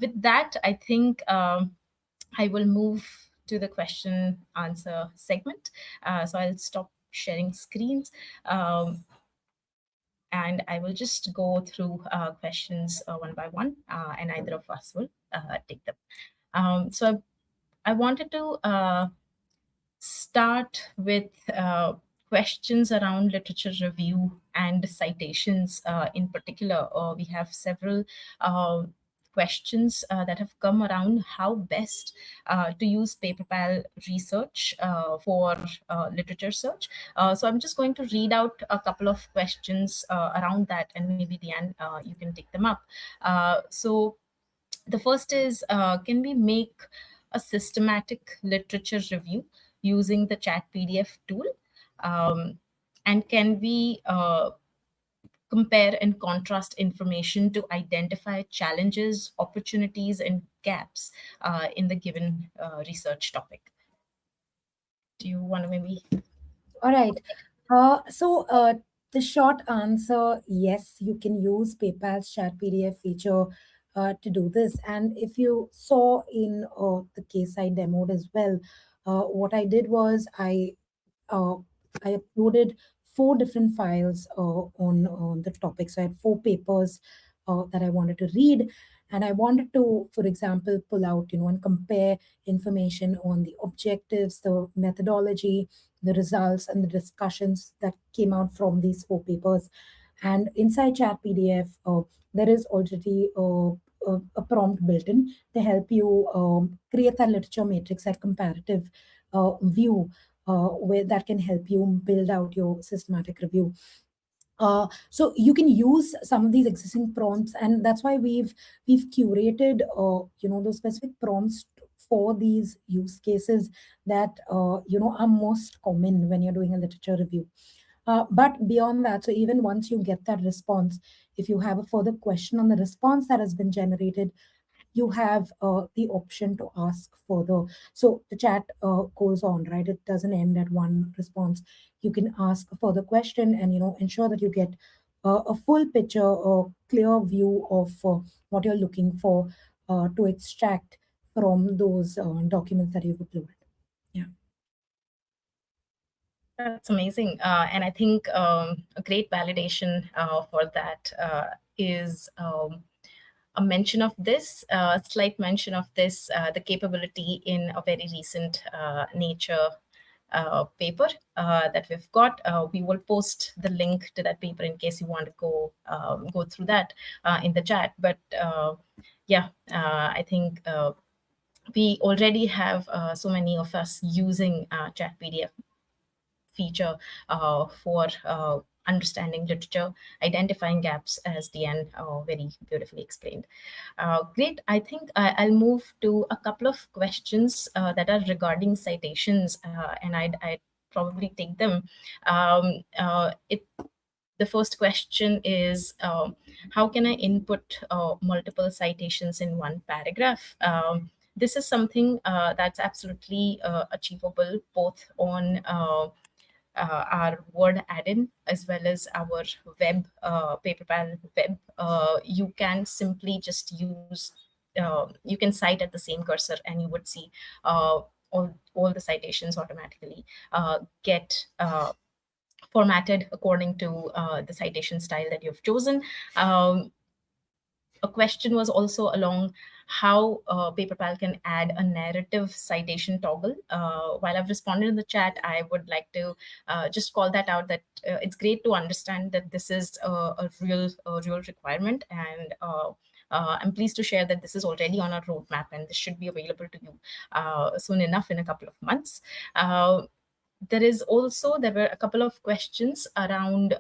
With that, I think I will move to the question answer segment. So I'll stop sharing screens. And I will just go through questions one by one, and either of us will take them. So I wanted to start with questions around literature review and citations in particular. We have several questions that have come around how best to use Paperpal research for literature search. So I'm just going to read out a couple of questions around that, and maybe Dyanne, you can take them up. So the first is, can we make a systematic literature review using the chat PDF tool? And can we compare and contrast information to identify challenges, opportunities, and gaps in the given research topic? Do you want to maybe? All right. So the short answer, yes, you can use PayPal's chat PDF feature to do this. And if you saw in the case I demoed as well, what I did was uh, I uploaded 4 different files on the topic. So I had 4 papers that I wanted to read, and I wanted to, for example, pull out, and compare information on the objectives, the methodology, the results, and the discussions that came out from these 4 papers. And inside Chat PDF, there is already a prompt built in to help you create that literature matrix, that comparative view where that can help you build out your systematic review. So you can use some of these existing prompts, and that's why we've curated those specific prompts for these use cases that are most common when you're doing a literature review. But beyond that, so even once you get that response, if you have a further question on the response that has been generated, you have the option to ask further. So the chat goes on, right? It doesn't end at one response. You can ask a further question, and ensure that you get a full picture, a clear view of what you're looking for to extract from those documents that you've uploaded. Yeah. That's amazing. And I think a great validation for that is a mention of this, slight mention of this, the capability in a very recent Nature paper that we've got. We will post the link to that paper in case you want to go through that in the chat. But yeah, I think we already have so many of us using Chat PDF feature for understanding literature, identifying gaps, as Dyanne very beautifully explained. Great. I think I'll move to a couple of questions that are regarding citations, and I'd probably take them. The first question is, how can I input multiple citations in one paragraph? This is something that's absolutely achievable both on our Word add-in as well as our web, Paperpal web. You can simply just use, you can cite at the same cursor and you would see all the citations automatically get formatted according to the citation style that you've chosen. A question was also along how Paperpal can add a narrative citation toggle. While I've responded in the chat, I would like to just call that out, that it's great to understand that this is a real requirement, and I'm pleased to share that this is already on our roadmap and this should be available to you soon enough, in a couple of months. There were a couple of questions around,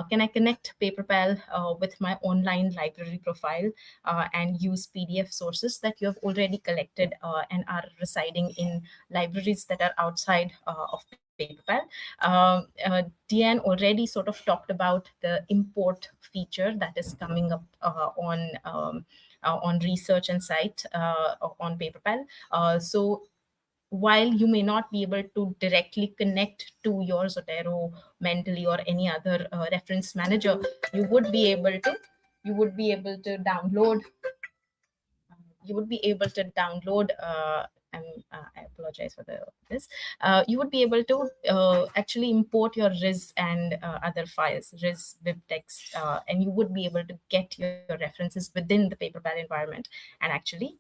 can I connect Paperpal with my online library profile and use PDF sources that you have already collected and are residing in libraries that are outside of Paperpal? Dyanne already sort of talked about the import feature that is coming up on research and cite on Paperpal. So while you may not be able to directly connect to your Zotero, Mentally, or any other reference manager, you would be able to you would be able to download you would be able to download and I apologize for this. You would be able to actually import your RIS and other files, RIS, BibTeX, and you would be able to get your references within the Paperpal environment and actually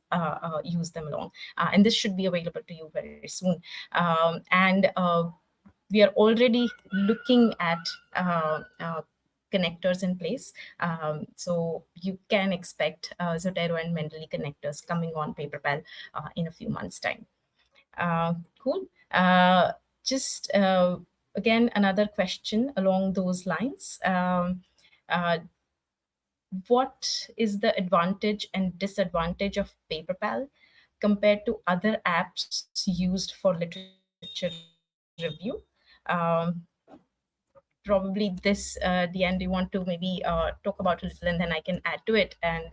use them along. And this should be available to you very soon. And we are already looking at connectors in place. So you can expect Zotero and Mendeley connectors coming on Paperpal in a few months' time. Cool. Just again, another question along those lines. Uh, what is the advantage and disadvantage of Paperpal compared to other apps used for literature review? Probably this, Dyanne, do you want to maybe talk about a little, and then I can add to it, and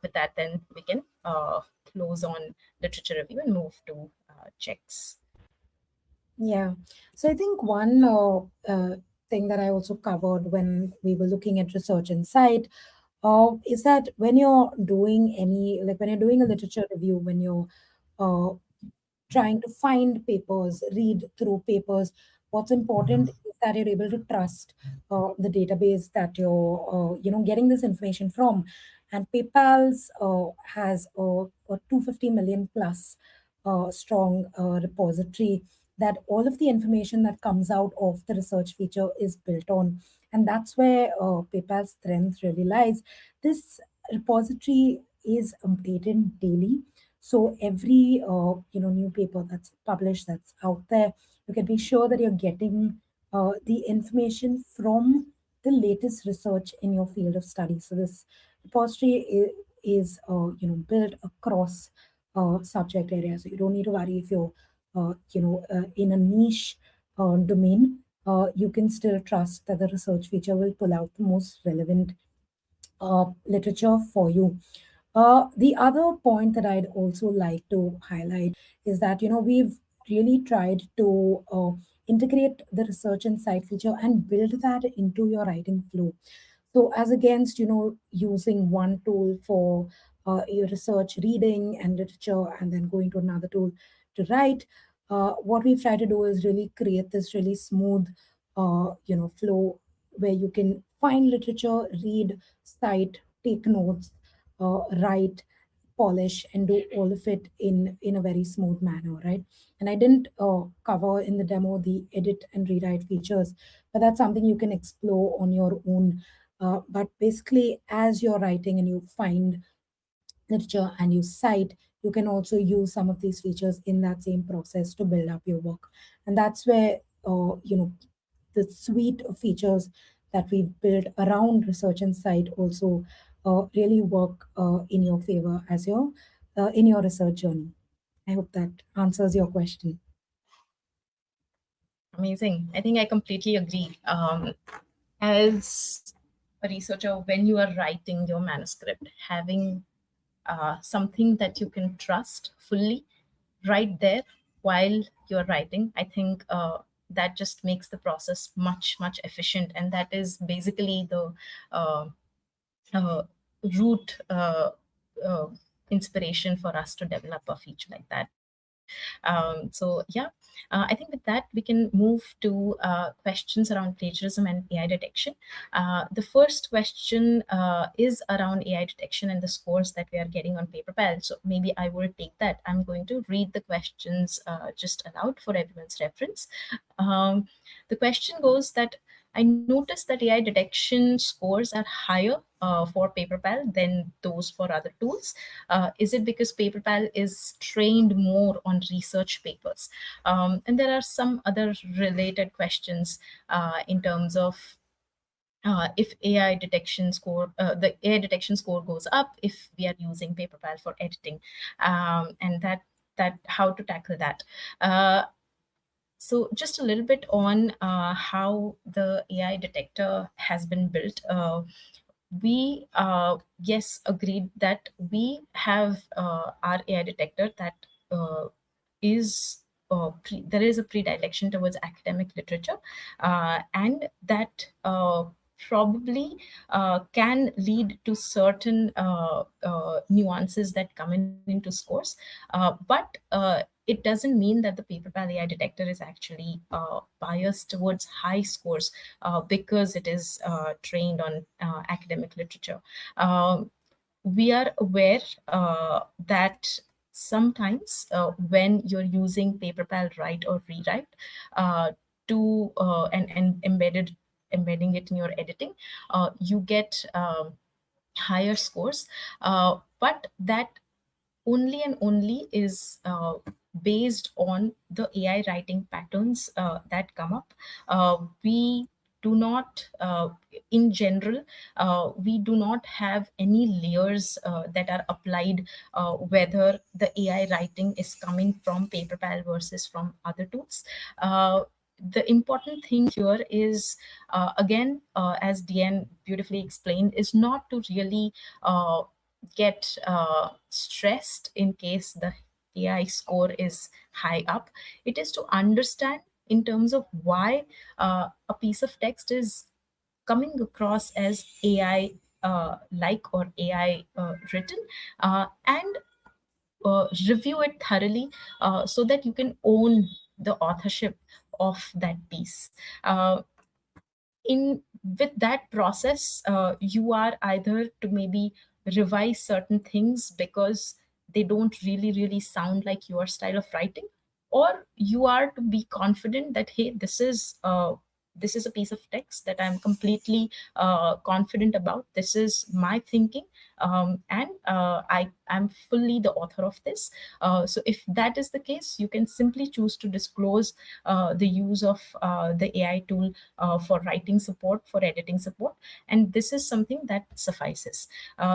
with that then we can close on literature review and move to checks. Yeah. So I think one thing that I also covered when we were looking at research insight is that when you're doing like when you're doing a literature review, when you're uh, trying to find papers, read through papers, what's important is that you're able to trust the database that you're, getting this information from. And PayPal's has a 250 million plus strong repository that all of the information that comes out of the research feature is built on. And that's where PayPal's strength really lies. This repository is updated daily. So every new paper that's published, that's out there, you can be sure that you're getting the information from the latest research in your field of study. So this repository is built across subject areas. So you don't need to worry if you're in a niche domain. You can still trust that the research feature will pull out the most relevant literature for you. The other point that I'd also like to highlight is that we've really tried to integrate the research insight feature and build that into your writing flow. So as against using one tool for your research reading and literature and then going to another tool to write, what we've tried to do is really create this really smooth flow where you can find literature, read, cite, take notes, write, polish, and do all of it in a very smooth manner, right? And I didn't cover in the demo the edit and rewrite features, but that's something you can explore on your own. But basically, as you're writing and you find literature and you cite, you can also use some of these features in that same process to build up your work. And that's where the suite of features that we've built around research insight also really work in your favor as your in your research journey. I hope that answers your question. Amazing. I think I completely agree. As a researcher, when you are writing your manuscript, having something that you can trust fully right there while you're writing, I think that just makes the process much, much efficient. And that is basically the uh, uh, root uh, inspiration for us to develop a feature like that. So yeah, I think with that we can move to questions around plagiarism and AI detection. The first question is around AI detection and the scores that we are getting on Paperpal. So maybe I will take that. I'm going to read the questions just aloud for everyone's reference. Um, the question goes that I noticed that AI detection scores are higher for Paperpal than those for other tools. Is it because Paperpal is trained more on research papers? And there are some other related questions in terms of if AI detection score, the AI detection score goes up if we are using Paperpal for editing, and that how to tackle that. So just a little bit on how the AI detector has been built. We yes agreed that we have our AI detector that is there is a predilection towards academic literature, and that probably can lead to certain nuances that come into scores, but it doesn't mean that the Paperpal AI detector is actually biased towards high scores because it is trained on academic literature. We are aware that sometimes when you're using Paperpal write or rewrite to and embedding it in your editing, you get higher scores, but that only and only is based on the AI writing patterns that come up. We do not, in general, we do not have any layers that are applied, whether the AI writing is coming from Paperpal versus from other tools. The important thing here is, again, as Dyanne beautifully explained, is not to really get stressed in case the AI score is high up. It is to understand in terms of why a piece of text is coming across as AI like or AI written, and review it thoroughly so that you can own the authorship of that piece. In with that process, you are either to maybe revise certain things because they don't really sound like your style of writing, or you are to be confident that hey, this is this is a piece of text that I'm completely confident about. This is my thinking, and I'm fully the author of this. So if that is the case, you can simply choose to disclose the use of the AI tool for writing support, for editing support, and this is something that suffices.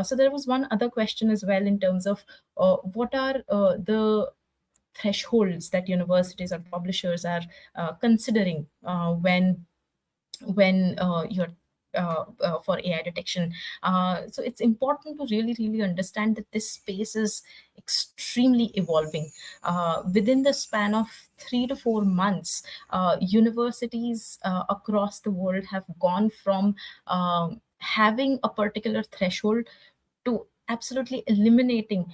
So there was one other question as well in terms of what are the thresholds that universities or publishers are considering when you're for AI detection. So it's important to really understand that this space is extremely evolving. Within the span of 3 to 4 months, universities across the world have gone from having a particular threshold to absolutely eliminating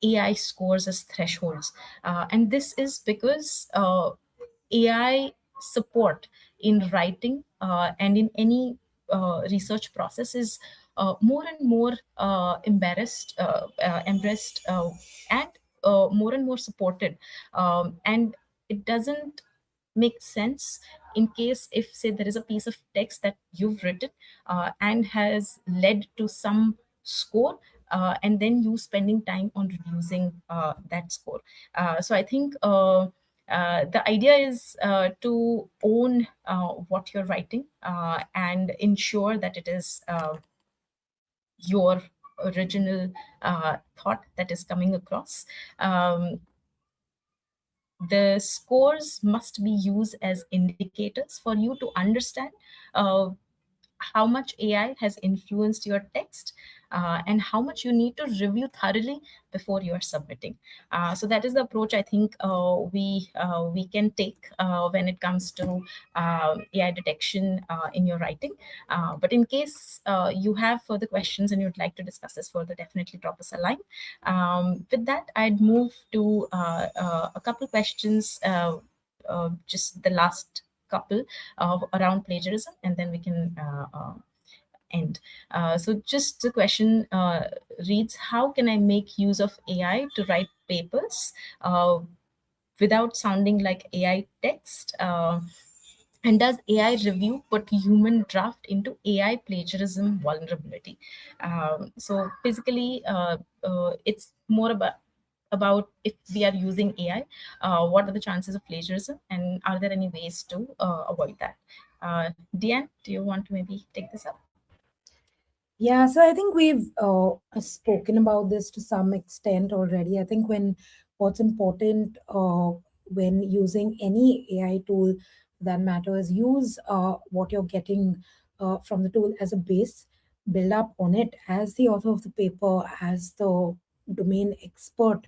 AI scores as thresholds. And this is because AI support in writing and in any research process is more and more embraced, and more and more supported. And it doesn't make sense in case if, say, there is a piece of text that you've written and has led to some score, and then you spending time on reducing that score. So I think the idea is to own what you're writing and ensure that it is your original thought that is coming across. The scores must be used as indicators for you to understand uh, how much AI has influenced your text, and how much you need to review thoroughly before you are submitting. So that is the approach I think we can take when it comes to AI detection in your writing. But in case you have further questions and you'd like to discuss this further, definitely drop us a line. With that, I'd move to a couple questions, just the last couple around plagiarism, and then we can end. So just the question reads, how can I make use of AI to write papers without sounding like AI text? And does AI review put human draft into AI plagiarism vulnerability? So basically, it's more about if we are using AI, what are the chances of plagiarism, and are there any ways to avoid that? Dyanne, do you want to maybe take this up? Yeah, so I think we've spoken about this to some extent already. I think what's important when using any AI tool that matters, use what you're getting from the tool as a base, build up on it as the author of the paper, as the domain expert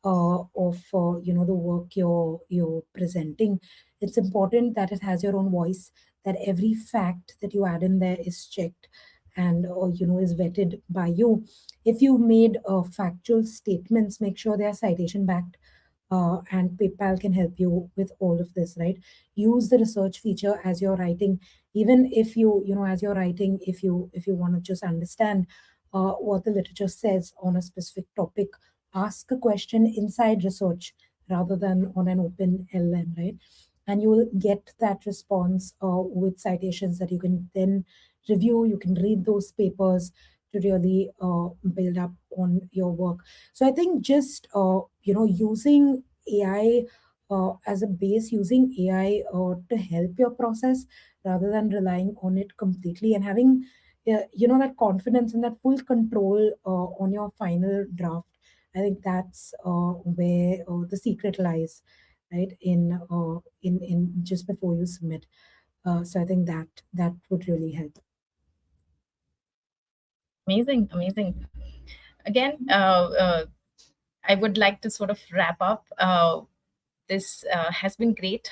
of the work you're presenting. It's important that it has your own voice, that every fact that you add in there is checked and is vetted by you. If you've made factual statements, make sure they are citation backed, and PayPal can help you with all of this, right? Use the research feature as you're writing. Even if as you're writing, if you want to just understand what the literature says on a specific topic, ask a question inside research rather than on an open LM, right? And you will get that response with citations that you can then review. You can read those papers to really build up on your work. So I think just using AI as a base, using AI to help your process rather than relying on it completely, and having that confidence and that full control on your final draft. I think that's where the secret lies, right? In just before you submit. So I think that would really help. Amazing, amazing. Again, I would like to sort of wrap up. This has been great.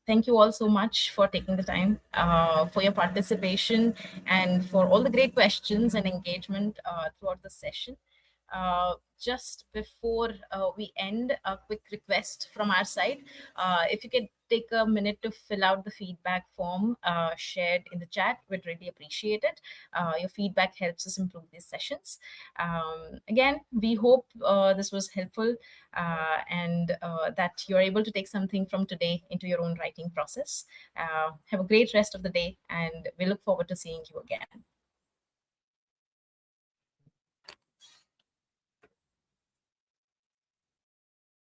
Thank you all so much for taking the time, for your participation, and for all the great questions and engagement throughout the session. just before we end, a quick request from our side. If you could take a minute to fill out the feedback form shared in the chat, we'd really appreciate it. Your feedback helps us improve these sessions. Again, we hope this was helpful, and that you're able to take something from today into your own writing process. Have a great rest of the day, and we look forward to seeing you again.